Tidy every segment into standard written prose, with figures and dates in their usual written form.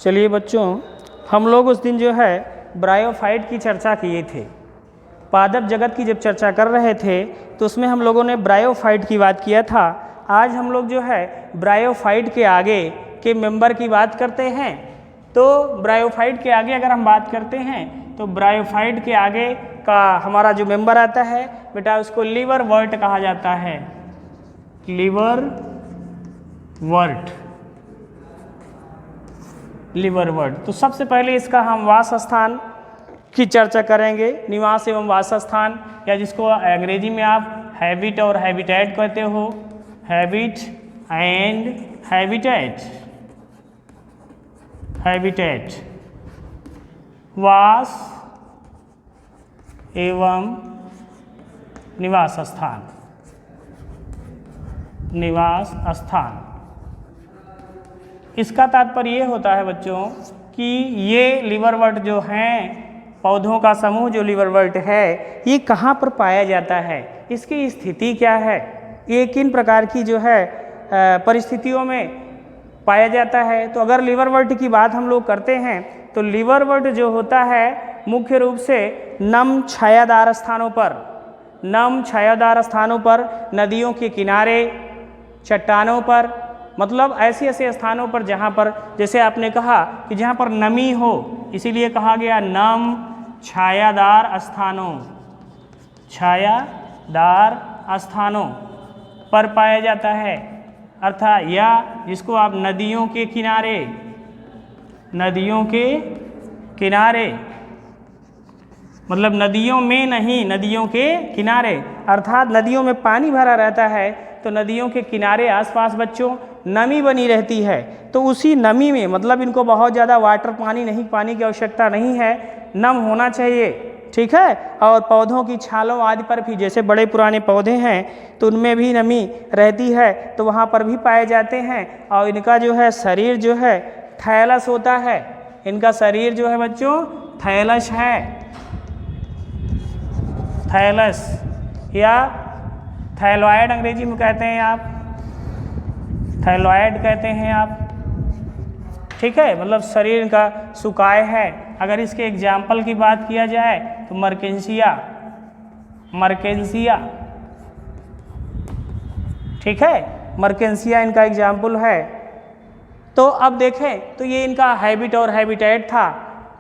चलिए बच्चों, हम लोग उस दिन जो है ब्रायोफाइट की चर्चा किए थे। पादप जगत की जब चर्चा कर रहे थे तो उसमें हम लोगों ने ब्रायोफाइट की बात किया था। आज हम लोग जो है ब्रायोफाइट के आगे के मेंबर की बात करते हैं। तो ब्रायोफाइट के आगे अगर हम बात करते हैं तो ब्रायोफाइट के आगे का हमारा जो मेंबर आता है बेटा, उसको लिवरवर्ट कहा जाता है। लिवरवर्ट। तो सबसे पहले इसका हम वास स्थान की चर्चा करेंगे, निवास एवं वास स्थान, या जिसको अंग्रेजी में आप हैबिट और हैबिटेट कहते हो। हैबिट एंड हैबिटेट, वास एवं निवास स्थान। इसका तात्पर्य ये होता है बच्चों कि ये लिवरवर्ट जो हैं, पौधों का समूह जो लिवरवर्ट है, ये कहाँ पर पाया जाता है, इसकी स्थिति क्या है, ये किन प्रकार की जो है परिस्थितियों में पाया जाता है। तो अगर लिवरवर्ट की बात हम लोग करते हैं तो लिवरवर्ट जो होता है मुख्य रूप से नम छायादार स्थानों पर, नदियों के किनारे, चट्टानों पर, मतलब ऐसे ऐसे स्थानों पर जहाँ पर, जैसे आपने कहा कि जहाँ पर नमी हो, इसीलिए कहा गया नम छायादार स्थानों पर पाया जाता है। अर्थात या जिसको आप नदियों के किनारे, मतलब नदियों में नहीं, नदियों के किनारे, अर्थात नदियों में पानी भरा रहता है तो नदियों के किनारे आसपास बच्चों नमी बनी रहती है। तो उसी नमी में, मतलब इनको बहुत ज़्यादा पानी की आवश्यकता नहीं है, नम होना चाहिए, ठीक है। और पौधों की छालों आदि पर भी, जैसे बड़े पुराने पौधे हैं तो उनमें भी नमी रहती है, तो वहाँ पर भी पाए जाते हैं। और इनका जो है शरीर जो है थैलस होता है। इनका शरीर जो है बच्चों थैलस है, थैलस या थैलॉयड अंग्रेजी में कहते हैं आप, थैलॉयड कहते हैं आप, ठीक है। मतलब शरीर का सुकाय है। अगर इसके एग्जाम्पल की बात किया जाए तो मर्केंसिया, ठीक है, मर्केंसिया इनका एग्जाम्पल है। तो अब देखें तो ये इनका हैबिट और हैबिटेट था,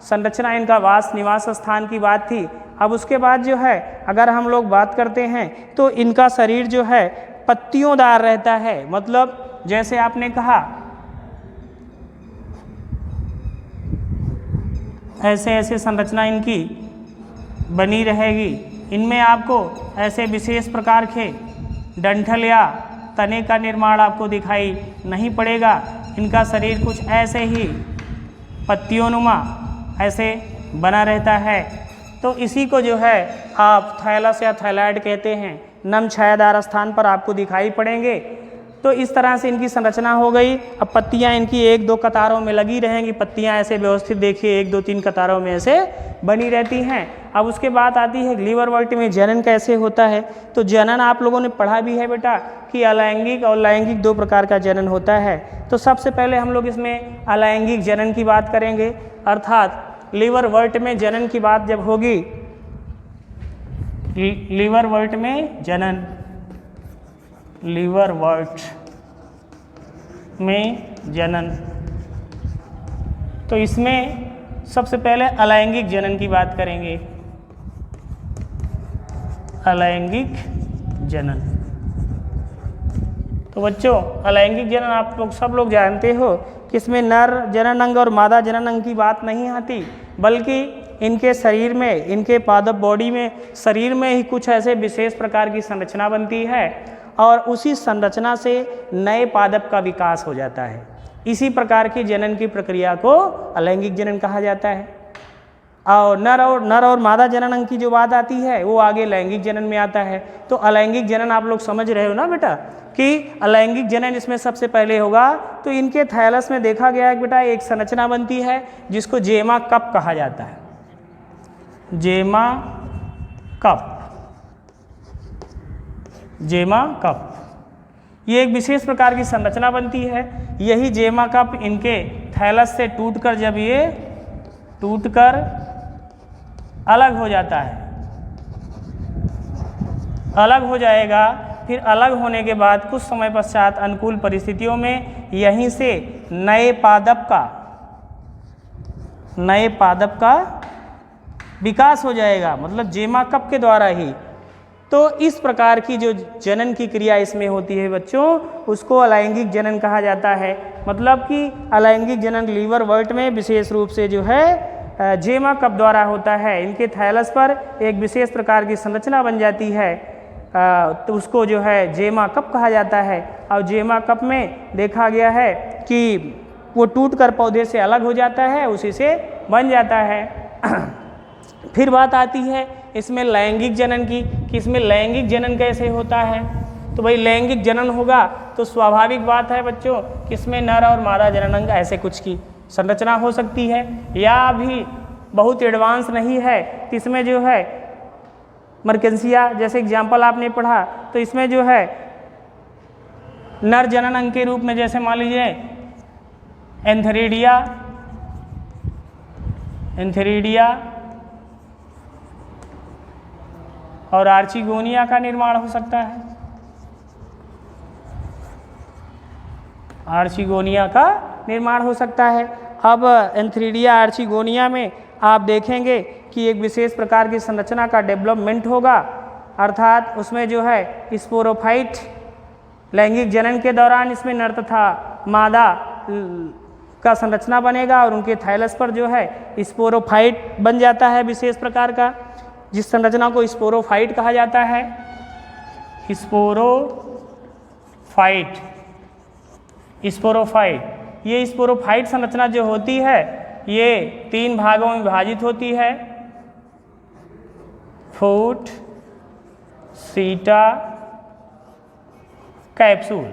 संरचना इनका वास निवास स्थान की बात थी। अब उसके बाद जो है अगर हम लोग बात करते हैं तो इनका शरीर जो है पत्तियोंदार रहता है। मतलब जैसे आपने कहा ऐसे ऐसे संरचना इनकी बनी रहेगी। इनमें आपको ऐसे विशेष प्रकार के डंठल या तने का निर्माण आपको दिखाई नहीं पड़ेगा। इनका शरीर कुछ ऐसे ही पत्तियोंनुमा ऐसे बना रहता है। तो इसी को जो है आप थैलस या थैलॉयड कहते हैं। नम छायादार स्थान पर आपको दिखाई पड़ेंगे। तो इस तरह से इनकी संरचना हो गई। अब पत्तियां इनकी 1-2 कतारों में लगी रहेंगी। पत्तियां ऐसे व्यवस्थित देखिए 1-2-3 कतारों में ऐसे बनी रहती हैं। अब उसके बाद आती है लिवरवर्ट में जनन कैसे होता है। तो जनन आप लोगों ने पढ़ा भी है बेटा कि अलैंगिक और लैंगिक 2 प्रकार का जनन होता है। तो सबसे पहले हम लोग इसमें अलैंगिक जनन की बात करेंगे। अर्थात लिवरवर्ट में जनन की बात जब होगी, लिवरवर्ट में जनन, तो इसमें सबसे पहले अलैंगिक जनन की बात करेंगे। अलैंगिक जनन, तो बच्चों अलैंगिक जनन आप लोग सब लोग जानते हो कि इसमें नर जनन अंग और मादा जनन अंग की बात नहीं आती, बल्कि इनके शरीर में, इनके पादप बॉडी में, शरीर में ही कुछ ऐसे विशेष प्रकार की संरचना बनती है और उसी संरचना से नए पादप का विकास हो जाता है। इसी प्रकार की जनन की प्रक्रिया को अलैंगिक जनन कहा जाता है। और नर और मादा जनन अंग की जो बात आती है वो आगे लैंगिक जनन में आता है। तो अलैंगिक जनन आप लोग समझ रहे हो ना बेटा कि अलैंगिक जनन इसमें सबसे पहले होगा। तो इनके थैलस में देखा गया है बेटा एक संरचना बनती है जिसको जेमा कप कहा जाता है। जेमा कप ये एक विशेष प्रकार की संरचना बनती है। यही जेमा कप इनके थैलस से टूटकर जब ये टूटकर अलग हो जाता है, अलग हो जाएगा, फिर अलग होने के बाद कुछ समय पश्चात अनुकूल परिस्थितियों में यहीं से नए पादप का विकास हो जाएगा, मतलब जेमा कप के द्वारा ही। तो इस प्रकार की जो जनन की क्रिया इसमें होती है बच्चों, उसको अलैंगिक जनन कहा जाता है। मतलब कि अलैंगिक जनन लीवर वर्ट में विशेष रूप से जो है जेमा कप द्वारा होता है। इनके थैलस पर एक विशेष प्रकार की संरचना बन जाती है, तो उसको जो है जेमा कप कहा जाता है। और जेमा कप में देखा गया है कि वो टूटकर पौधे से अलग हो जाता है, उसी से बन जाता है। फिर बात आती है इसमें लैंगिक जनन की, कि इसमें लैंगिक जनन कैसे होता है। तो भाई लैंगिक जनन होगा तो स्वाभाविक बात है बच्चों कि इसमें नर और मादा जनन अंग ऐसे कुछ की संरचना हो सकती है, या भी बहुत एडवांस नहीं है तो इसमें जो है मर्केंसिया जैसे एग्जाम्पल आपने पढ़ा, तो इसमें जो है नर जनन अंग के रूप में जैसे मान लीजिए एंथेरिडिया और आर्चिगोनिया का निर्माण हो सकता है। आर्चिगोनिया का निर्माण हो सकता है। अब एंथेरिडिया आर्चिगोनिया में आप देखेंगे कि एक विशेष प्रकार की संरचना का डेवलपमेंट होगा, अर्थात उसमें जो है स्पोरोफाइट लैंगिक जनन के दौरान इसमें नर तथा मादा का संरचना बनेगा और उनके थाइलस पर जो है स्पोरोफाइट बन जाता है विशेष प्रकार का, जिस संरचना को स्पोरोफाइट कहा जाता है। स्पोरोफाइट ये स्पोरोफाइट संरचना जो होती है ये 3 भागों में विभाजित होती है, फूट, सीटा, कैप्सूल।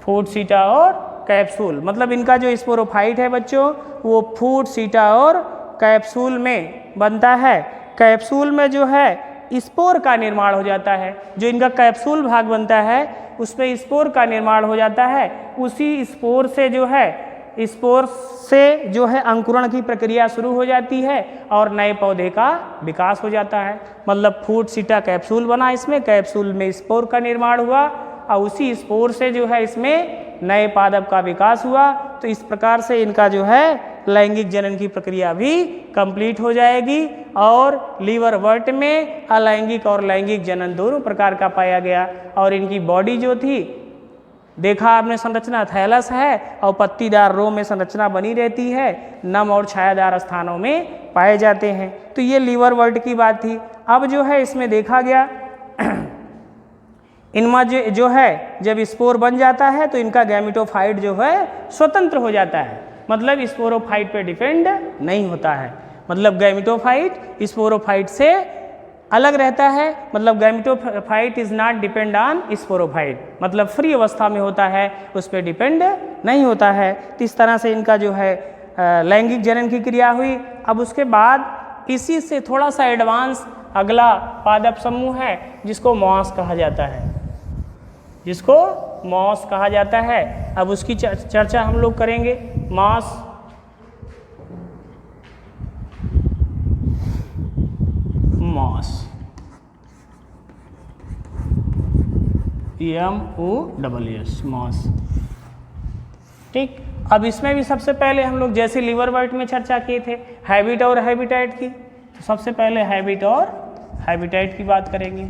फूट, सीटा और कैप्सूल, मतलब इनका जो स्पोरोफाइट है बच्चों वो फूट, सीटा और कैप्सूल में बनता है। कैप्सूल में जो है स्पोर का निर्माण हो जाता है, जो इनका कैप्सूल भाग बनता है उसमें स्पोर का निर्माण हो जाता है। उसी स्पोर से जो है अंकुरण की प्रक्रिया शुरू हो जाती है और नए पौधे का विकास हो जाता है। मतलब फूट, सीटा, कैप्सूल बना, इसमें कैप्सूल में स्पोर का निर्माण हुआ और उसी स्पोर से जो है इसमें नए पादप का विकास हुआ। तो इस प्रकार से इनका जो है लैंगिक जनन की प्रक्रिया भी कंप्लीट हो जाएगी और लीवर वर्ट में अलैंगिक और लैंगिक जनन दोनों प्रकार का पाया गया। और इनकी बॉडी जो थी देखा आपने संरचना थैलस है और पत्तीदार रो में संरचना बनी रहती है, नम और छायादार स्थानों में पाए जाते हैं। तो ये लीवर वर्ट की बात थी। अब जो है इसमें देखा गया इनमें जो है जब स्पोर बन जाता है तो इनका गैमेटोफाइट जो है स्वतंत्र हो जाता है, मतलब स्पोरोफाइट पे डिपेंड नहीं होता है। मतलब गैमेटोफाइट स्पोरोफाइट से अलग रहता है, मतलब gametophyte is not depend on sporophyte, मतलब फ्री अवस्था में होता है, उस पर डिपेंड नहीं होता है। तो इस तरह से इनका जो है लैंगिक जनन की क्रिया हुई। अब उसके बाद इसी से थोड़ा सा एडवांस अगला पादप समूह है जिसको मॉस कहा जाता है, जिसको मॉस कहा जाता है। अब उसकी चर्चा हम लोग करेंगे। मॉस MOSS मॉस, ठीक। अब इसमें भी सबसे पहले हम लोग जैसे लीवर वर्ट में चर्चा किए थे हैबिट और हैबिटेट की, तो सबसे पहले हैबिट और हैबिटेट की बात करेंगे।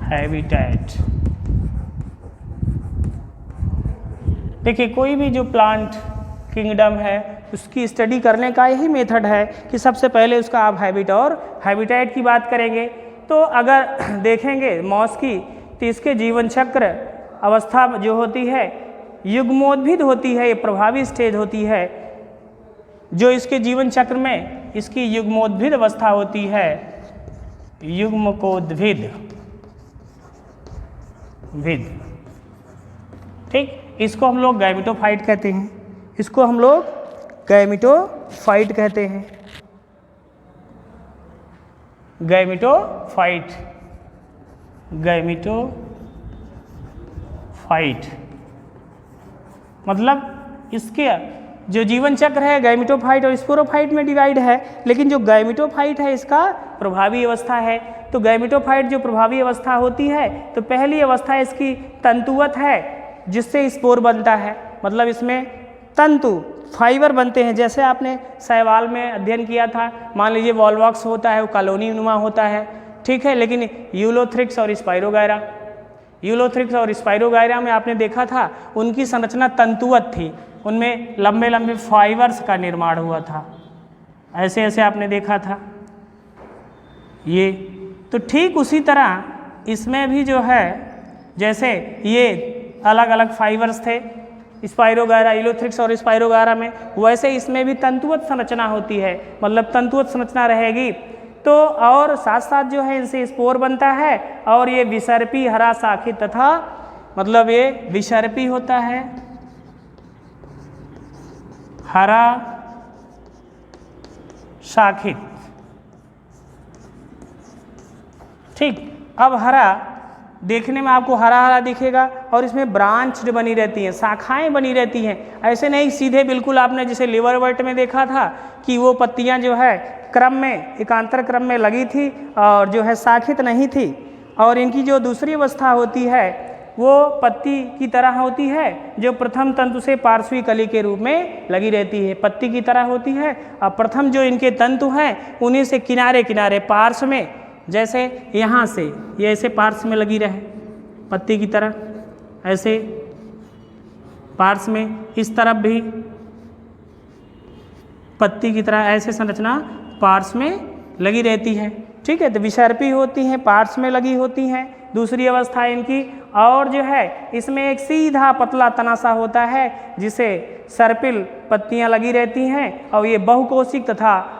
हैबिटेट, देखिए कोई भी जो प्लांट किंगडम है उसकी स्टडी करने का यही मेथड है कि सबसे पहले उसका आप हैबिट और हैबिटेट की बात करेंगे। तो अगर देखेंगे मॉस की तो इसके जीवन चक्र अवस्था जो होती है युग्मोद्भिद होती है, ये प्रभावी स्टेज होती है। जो इसके जीवन चक्र में इसकी युग्मोद्भिद अवस्था होती है, युग्मकोद्भिद, ठीक। इसको हम लोग गैमेटोफाइट कहते हैं, इसको हम लोग गैमेटोफाइट कहते हैं। गैमेटोफाइट, फाइट, मतलब इसके जो जीवन चक्र है गैमेटोफाइट और स्पोरोफाइट में डिवाइड है, लेकिन जो गैमेटोफाइट है इसका प्रभावी अवस्था है। तो गैमेटोफाइट जो प्रभावी अवस्था होती है, तो पहली अवस्था इसकी तंतुवत है जिससे स्पोर बनता है, मतलब इसमें तंतु फाइबर बनते हैं। जैसे आपने शैवाल में अध्ययन किया था, मान लीजिए वॉलवॉक्स होता है, वो कॉलोनी नुमा होता है, ठीक है। लेकिन यूलोथ्रिक्स और स्पाइरोगायरा, यूलोथ्रिक्स और स्पाइरोगायरा में आपने देखा था उनकी संरचना तंतुवत थी, उनमें लंबे लंबे फाइबर्स का निर्माण हुआ था, ऐसे ऐसे आपने देखा था ये। तो ठीक उसी तरह इसमें भी जो है, जैसे ये अलग अलग फाइबर्स थे स्पाइरोगायरा, यूलोथ्रिक्स और स्पाइरोगायरा में, वैसे इसमें भी तंतुवत संरचना होती है, मतलब तंतुवत संरचना रहेगी। तो और साथ साथ जो है इनसे स्पोर बनता है, और ये विसर्पी, हरा शाखित तथा, मतलब ये विसर्पी होता है, हरा शाखित, ठीक। अब हरा देखने में आपको हरा हरा दिखेगा और इसमें ब्रांच बनी रहती हैं, शाखाएं बनी रहती हैं। ऐसे नहीं सीधे बिल्कुल आपने जैसे लिवरवर्ट में देखा था कि वो पत्तियां जो है क्रम में, एकांतर क्रम में लगी थी और जो है शाखित नहीं थी। और इनकी जो दूसरी अवस्था होती है वो पत्ती की तरह होती है, जो प्रथम तंतु से पार्श्वी कली के रूप में लगी रहती है, पत्ती की तरह होती है। और प्रथम जो इनके तंतु हैं उन्हीं से किनारे किनारे पार्श्व में, जैसे यहाँ से ये ऐसे पार्श्व में लगी रहे पत्ती की तरह, ऐसे पार्श्व में, इस तरफ भी पत्ती की तरह ऐसे संरचना पार्श्व में लगी रहती है, ठीक है। तो विसर्पी होती हैं, पार्श्व में लगी होती हैं, दूसरी अवस्था इनकी। और जो है इसमें एक सीधा पतला तनासा होता है जिसे सर्पिल पत्तियां लगी रहती हैं, और ये बहुकोशिक तथा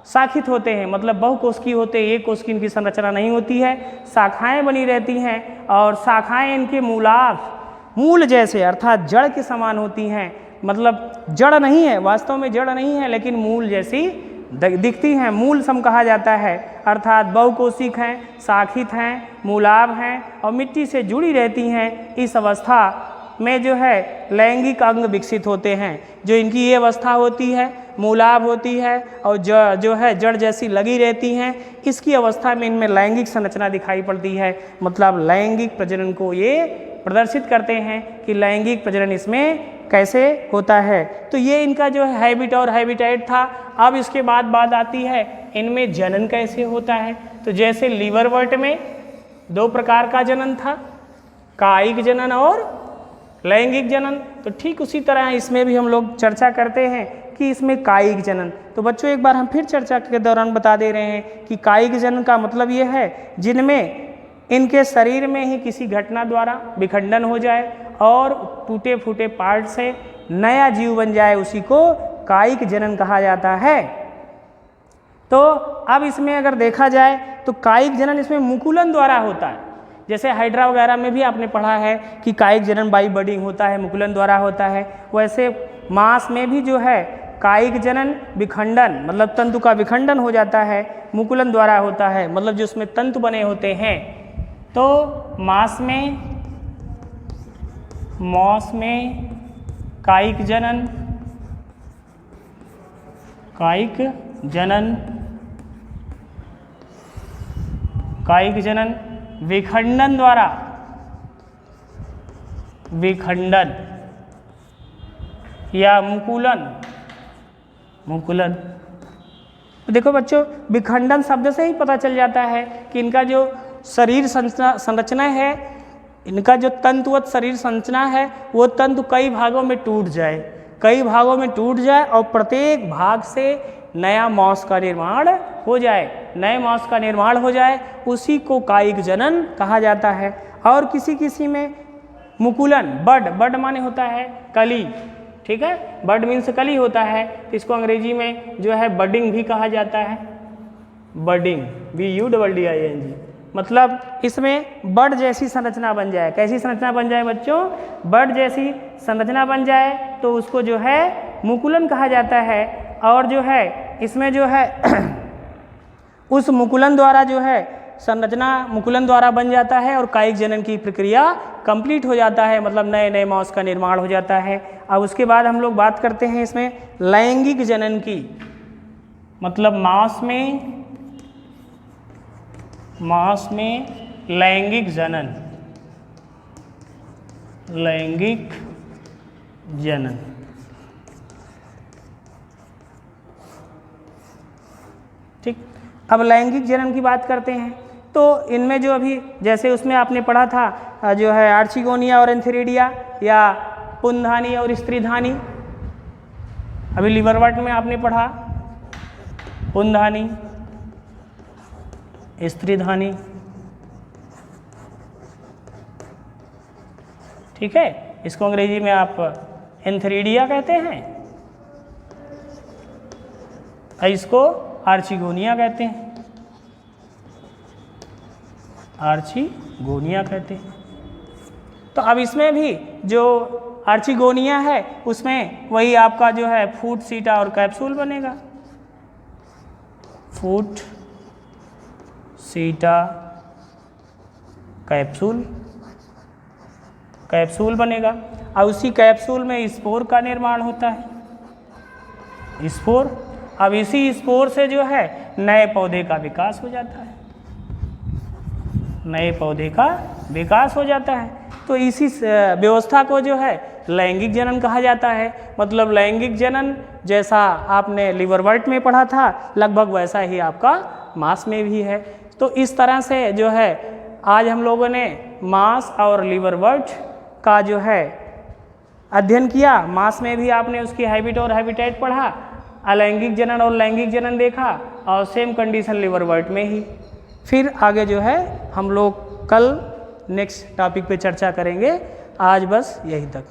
शाखित होते हैं, मतलब बहुकोशिकीय होते हैं, एक कोशिकीय इनकी संरचना नहीं होती है, शाखाएं बनी रहती हैं। और शाखाएं इनके मूल जैसे अर्थात जड़ के समान होती हैं, मतलब जड़ नहीं है, वास्तव में जड़ नहीं है, लेकिन मूल जैसी दिखती हैं, मूल सम कहा जाता है, अर्थात बहुकोशिक हैं, शाखित हैं, मूलाभ हैं और मिट्टी से जुड़ी रहती हैं। इस अवस्था में जो है लैंगिक अंग विकसित होते हैं। जो इनकी ये अवस्था होती है, मूलाभ होती है और जो है जड़ जैसी लगी रहती हैं, इसकी अवस्था में इनमें लैंगिक संरचना दिखाई पड़ती है, मतलब लैंगिक प्रजनन को ये प्रदर्शित करते हैं कि लैंगिक प्रजनन इसमें कैसे होता है। तो ये इनका जो है हैबिट और हैबिटेट था। अब इसके बाद बात आती है इनमें जनन कैसे होता है। तो जैसे लिवरवर्ट में 2 प्रकार का जनन था, कायिक जनन और लैंगिक जनन, तो ठीक उसी तरह इसमें भी हम लोग चर्चा करते हैं कि इसमें कायिक जनन। तो बच्चों एक बार हम फिर चर्चा के दौरान बता दे रहे हैं कि कायिक जनन का मतलब ये है जिनमें इनके शरीर में ही किसी घटना द्वारा विखंडन हो जाए और टूटे फूटे पार्ट से नया जीव बन जाए, उसी को कायिक जनन कहा जाता है। तो अब इसमें अगर देखा जाए तो कायिक जनन इसमें मुकुलन द्वारा होता है। जैसे हाइड्रा वगैरह में भी आपने पढ़ा है कि कायिक जनन बाई बडिंग होता है, मुकुलन द्वारा होता है। वैसे मांस में भी जो है कायिक जनन विखंडन, मतलब तंतु का विखंडन हो जाता है, मुकुलन द्वारा होता है, मतलब जो उसमें तंतु बने होते हैं। तो मांस में कायिक जनन विखंडन द्वारा, विखंडन या मुकुलन। तो देखो बच्चों, विखंडन शब्द से ही पता चल जाता है कि इनका जो शरीर संरचना है, इनका जो तंतुवत शरीर संरचना है, वो तंतु कई भागों में टूट जाए और प्रत्येक भाग से नया मांस का निर्माण हो जाए, उसी को कायिक जनन कहा जाता है। और किसी में मुकुलन, बड माने होता है कली, ठीक है, बड मीन्स कली होता है। इसको अंग्रेजी में जो है बडिंग भी कहा जाता है, बडिंग, BUDDING, मतलब इसमें बड जैसी संरचना बन जाए। कैसी संरचना बन जाए बच्चों? बड जैसी संरचना बन जाए तो उसको जो है मुकुलन कहा जाता है। और जो है इसमें जो है उस मुकुलन द्वारा जो है संरचना मुकुलन द्वारा बन जाता है और कायिक जनन की प्रक्रिया कंप्लीट हो जाता है, मतलब नए नए मांस का निर्माण हो जाता है। अब उसके बाद हम लोग बात करते हैं इसमें लैंगिक जनन की, मतलब मांस में लैंगिक जनन, लैंगिक जनन। ठीक, अब लैंगिक जनन की बात करते हैं तो इनमें जो अभी जैसे उसमें आपने पढ़ा था जो है आर्चिगोनिया और एंथेरिडिया या पुंधानी और स्त्रीधानी, अभी लिवरवर्ट में आपने पढ़ा पुंधानी स्त्रीधानी। ठीक है, इसको अंग्रेजी में आप एंथेरिडिया कहते हैं, इसको आर्चिगोनिया कहते हैं, आर्चिगोनिया कहते हैं। तो अब इसमें भी जो आर्चिगोनिया है उसमें वही आपका जो है फूट, सीटा और कैप्सूल बनेगा, फूट, सीटा, कैप्सूल बनेगा और उसी कैप्सूल में स्पोर का निर्माण होता है, स्पोर। अब इसी स्पोर से जो है नए पौधे का विकास हो जाता है, नए पौधे का विकास हो जाता है। तो इसी व्यवस्था को जो है लैंगिक जनन कहा जाता है। मतलब लैंगिक जनन जैसा आपने लिवरवर्ट में पढ़ा था लगभग वैसा ही आपका मांस में भी है। तो इस तरह से जो है आज हम लोगों ने मांस और लिवरवर्ट का जो है अध्ययन किया। मांस में भी आपने उसकी हैबिट और हैबिटेट पढ़ा, अलैंगिक जनन और लैंगिक जनन देखा और सेम कंडीशन लिवरवर्ट में ही। फिर आगे जो है हम लोग कल नेक्स्ट टॉपिक पे चर्चा करेंगे। आज बस यहीं तक।